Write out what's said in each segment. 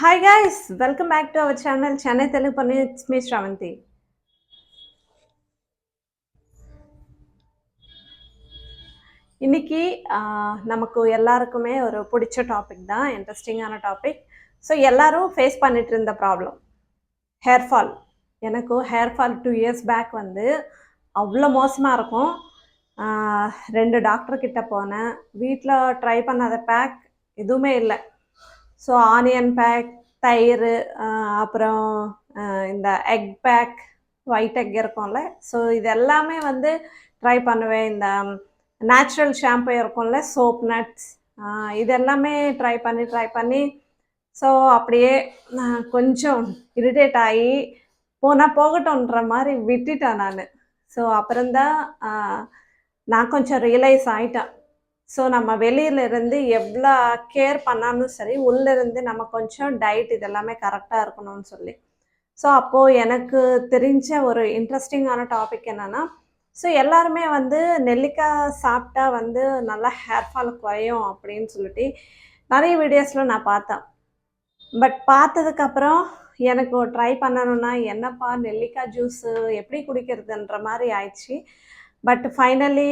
Hi guys, welcome back to our channel Chennai Telugu Panni. It's me Shravanti. இன்னைக்கு நமக்கு எல்லாருக்குமே ஒரு பிடிச்ச டாபிக் தான், இன்ட்ரெஸ்டிங்கான டாபிக். ஸோ எல்லாரும் ஃபேஸ் பண்ணிட்டு இருந்த ப்ராப்ளம் ஹேர் ஃபால். எனக்கு ஹேர் ஃபால் 2 years பேக் வந்து அவ்வளோ மோசமாக இருக்கும். 2 டாக்டர்கிட்ட போனேன். வீட்டில் ட்ரை பண்ணாத பேக் எதுவுமே இல்லை. ஸோ ஆனியன் பேக், தயிர், அப்புறம் இந்த எக் பேக், ஒயிட் எக் இருக்கும்ல, ஸோ இது எல்லாமே வந்து ட்ரை பண்ணுவேன். இந்த நேச்சுரல் ஷாம்பு இருக்கும்ல, சோப் நட்ஸ், இது எல்லாமே ட்ரை பண்ணி ஸோ அப்படியே கொஞ்சம் இரிட்டேட் ஆகி போனால் போகட்டும்ன்ற மாதிரி விட்டுட்டேன் நான். ஸோ அப்புறம்தான் நான் கொஞ்சம் ரியலைஸ் ஆகிட்டேன். ஸோ நம்ம வெளியிலேருந்து எவ்வளோ கேர் பண்ணாலும் சரி, உள்ளேருந்து நம்ம கொஞ்சம் டயட் இதெல்லாமே கரெக்டாக இருக்கணும்னு சொல்லி. ஸோ அப்போது எனக்கு தெரிஞ்ச ஒரு இன்ட்ரெஸ்டிங்கான டாபிக் என்னென்னா, ஸோ எல்லாருமே வந்து நெல்லிக்காய் சாப்பிட்டா வந்து நல்லா ஹேர் ஃபால் குறையும் அப்படின்னு சொல்லிட்டு நிறைய வீடியோஸில் நான் பார்த்தேன். பட் பார்த்ததுக்கப்புறம் எனக்கு ட்ரை பண்ணணுன்னா என்னப்பா நெல்லிக்காய் ஜூஸு எப்படி குடிக்கிறதுன்ற மாதிரி ஆயிடுச்சு. பட் ஃபைனலி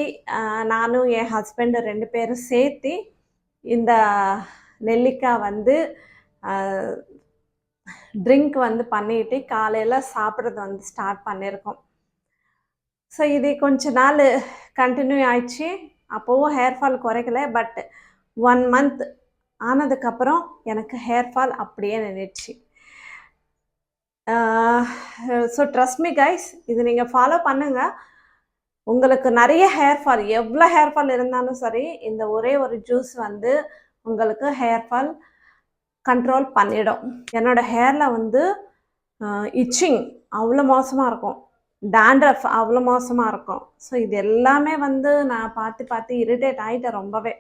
நானும் என் ஹஸ்பண்டு 2 பேரும் சேர்த்து இந்த நெல்லிக்காய் வந்து ட்ரிங்க் வந்து பண்ணிட்டு காலையில் சாப்பிட்றது வந்து ஸ்டார்ட் பண்ணியிருக்கோம். ஸோ இது கொஞ்ச நாள் கண்டினியூ ஆயிடுச்சு. அப்போவும் ஹேர் ஃபால் குறைக்கல. பட் 1 month ஆனதுக்கப்புறம் எனக்கு ஹேர் ஃபால் அப்படியே நின்றுச்சு. ஸோ ட்ரஸ்ட் மீ கைஸ், இது நீங்கள் ஃபாலோ பண்ணுங்கள். உங்களுக்கு நிறைய ஹேர் ஃபால், எவ்வளோ ஹேர் ஃபால் இருந்தாலும் சரி, இந்த ஒரே ஒரு ஜூஸ் வந்து உங்களுக்கு ஹேர் ஃபால் கண்ட்ரோல் பண்ணிடும். என்னோடய ஹேரில் வந்து இச்சிங் அவ்வளோ மோசமாக இருக்கும், டேண்ட்ரஃப் அவ்வளோ மோசமாக இருக்கும். ஸோ இது எல்லாமே வந்து நான் பார்த்து இரிட்டேட் ஆகிட்டேன் ரொம்பவே.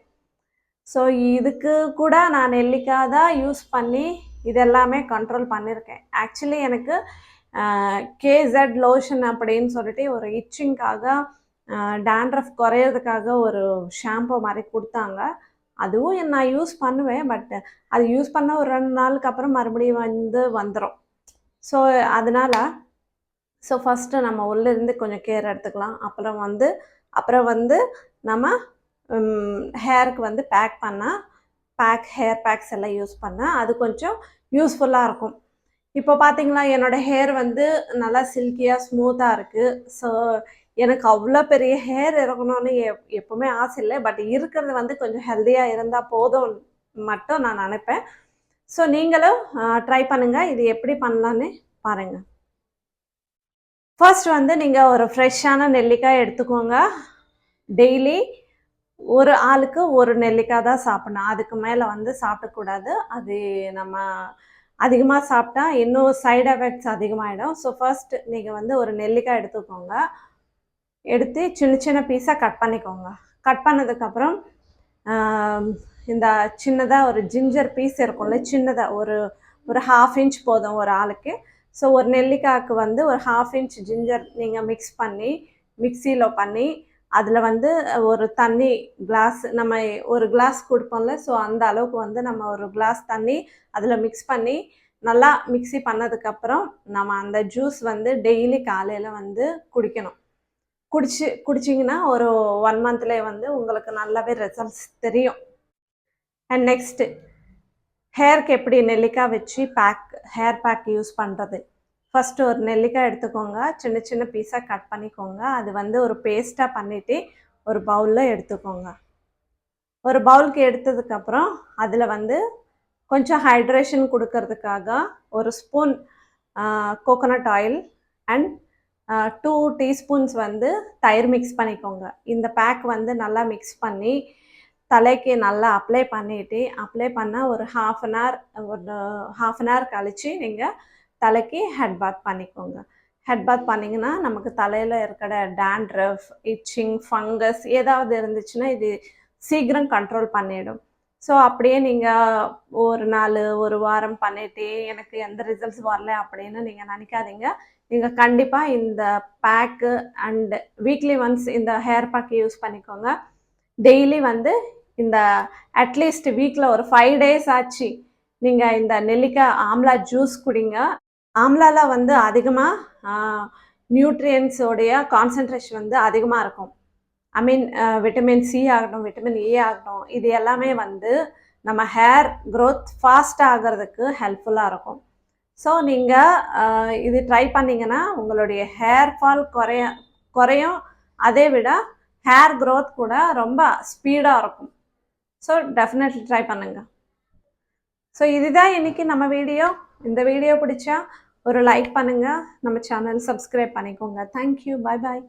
ஸோ இதுக்கு கூட நான் நெல்லிக்காய் தான் யூஸ் பண்ணி இதெல்லாமே கண்ட்ரோல் பண்ணியிருக்கேன். ஆக்சுவலி எனக்கு கேசட் லோஷன் அப்படின்னு சொல்லிட்டு ஒரு இச்சிங்காக, டேண்ட்ரஃப் குறையிறதுக்காக ஒரு ஷாம்பு மாதிரி கொடுத்தாங்க. அதுவும் நான் யூஸ் பண்ணுவேன். பட் அது யூஸ் பண்ண ஒரு 2 நாளுக்கு அப்புறம் மறுபடியும் வந்துடும். ஸோ அதனால் ஃபஸ்ட்டு நம்ம உள்ளேருந்து கொஞ்சம் கேர் எடுத்துக்கலாம். அப்புறம் வந்து நம்ம ஹேருக்கு வந்து ஹேர் பேக்ஸ் எல்லாம் யூஸ் பண்ணால் அது கொஞ்சம் யூஸ்ஃபுல்லாக இருக்கும். இப்போ பார்த்தீங்களா, என்னோடய ஹேர் வந்து நல்லா சில்கியாக ஸ்மூத்தாக இருக்குது. ஸோ எனக்கு அவ்வளோ பெரிய ஹேர் இருக்கணும்னு எப்போவுமே ஆசை இல்லை. பட் இருக்கிறது வந்து கொஞ்சம் ஹெல்த்தியாக இருந்தால் போதும் மட்டும் நான் நினைப்பேன். ஸோ நீங்களும் ட்ரை பண்ணுங்கள், இது எப்படி பண்ணலான்னு பாருங்கள். ஃபர்ஸ்ட் வந்து நீங்கள் ஒரு ஃப்ரெஷ்ஷான நெல்லிக்காய் எடுத்துக்கோங்க. டெய்லி ஒரு ஆளுக்கு ஒரு நெல்லிக்காய் தான் சாப்பிடணும். அதுக்கு மேலே வந்து சாப்பிடக்கூடாது. அது நம்ம அதிகமாக சாப்பிட்டா இன்னும் சைடு எஃபெக்ட்ஸ் அதிகமாகிடும். ஸோ ஃபர்ஸ்ட் நீங்கள் வந்து ஒரு நெல்லிக்காய் எடுத்துக்கோங்க. எடுத்து சின்ன பீஸாக கட் பண்ணிக்கோங்க. கட் பண்ணதுக்கப்புறம் இந்த சின்னதாக ஒரு ஜிஞ்சர் பீஸ் இருக்கும்ல, சின்னதாக ஒரு 1/2 inch போதும் ஒரு ஆளுக்கு. ஸோ ஒரு நெல்லிக்காய்க்கு வந்து ஒரு 1/2 inch ஜிஞ்சர் நீங்கள் மிக்ஸ் பண்ணி மிக்சியில் பண்ணி அதில் வந்து ஒரு தண்ணி கிளாஸ், நம்ம ஒரு கிளாஸ் கொடுப்போம்ல, ஸோ அந்த அளவுக்கு வந்து நம்ம ஒரு கிளாஸ் தண்ணி அதில் மிக்ஸ் பண்ணி நல்லா மிக்ஸி பண்ணதுக்கப்புறம் நம்ம அந்த ஜூஸ் வந்து டெய்லி காலையில் வந்து குடிக்கணும். குடிச்சிங்கன்னா ஒரு 1 monthலேயே வந்து உங்களுக்கு நல்லாவே ரிசல்ட்ஸ் தெரியும். அண்ட் நெக்ஸ்ட்டு ஹேருக்கு எப்படி நெல்லிக்காய் வச்சு ஹேர் பேக் யூஸ் பண்ணுறது. ஃபஸ்ட்டு ஒரு நெல்லிக்காய் எடுத்துக்கோங்க, சின்ன பீஸாக கட் பண்ணிக்கோங்க. அது வந்து ஒரு பேஸ்ட்டாக பண்ணிவிட்டு ஒரு பவுலில் எடுத்துக்கோங்க. ஒரு பவுலுக்கு எடுத்ததுக்கப்புறம் அதில் வந்து கொஞ்சம் ஹைட்ரேஷன் கொடுக்கறதுக்காக ஒரு spoon coconut oil and 2 teaspoons வந்து தயிர் மிக்ஸ் பண்ணிக்கோங்க. இந்த பேக் வந்து நல்லா மிக்ஸ் பண்ணி தலைக்கு நல்லா அப்ளை பண்ணால் ஒரு half an hour கழித்து நீங்கள் தலைக்கு ஹெட் பாத் பண்ணிக்கோங்க. ஹெட் பாத் பண்ணிங்கன்னா நமக்கு தலையில் இருக்கிற டேண்ட்ரஃப், இச்சிங், ஃபங்கஸ் ஏதாவது இருந்துச்சுன்னா இது சீக்கிரம் கண்ட்ரோல் பண்ணிடும். ஸோ அப்படியே நீங்கள் ஒரு வாரம் பண்ணிவிட்டு எனக்கு எந்த ரிசல்ட்ஸ் வரல அப்படின்னு நீங்கள் நினைக்காதீங்க. நீங்கள் கண்டிப்பாக இந்த பேக்கு அண்ட் வீக்லி ஒன்ஸ் இந்த ஹேர் பேக் யூஸ் பண்ணிக்கோங்க. டெய்லி வந்து இந்த அட்லீஸ்ட் வீக்கில் ஒரு 5 days ஆச்சு நீங்கள் இந்த நெல்லிக்காய் ஆம்லா ஜூஸ் குடிங்க. ஆம்லால வந்து அதிகமாக நியூட்ரியன்ஸோடைய கான்சன்ட்ரேஷன் வந்து அதிகமாக இருக்கும். ஐ மீன் விட்டமின் சி ஆகட்டும், விட்டமின் ஏ ஆகட்டும், இது எல்லாமே வந்து நம்ம ஹேர் க்ரோத் ஃபாஸ்ட்டாக ஆகிறதுக்கு ஹெல்ப்ஃபுல்லாக இருக்கும். ஸோ நீங்கள் இது ட்ரை பண்ணிங்கன்னா உங்களுடைய ஹேர் ஃபால் குறையும். அதை விட ஹேர் க்ரோத் கூட ரொம்ப ஸ்பீடாக இருக்கும். ஸோ டெஃபினெட்லி ட்ரை பண்ணுங்கள். ஸோ இதுதான் இன்றைக்கி நம்ம வீடியோ. இந்த வீடியோ பிடிச்சா ஒரு லைக் பண்ணுங்கள், நம்ம சேனல் சப்ஸ்கிரைப் பண்ணிக்கோங்க. தேங்க்யூ, பாய் பாய்.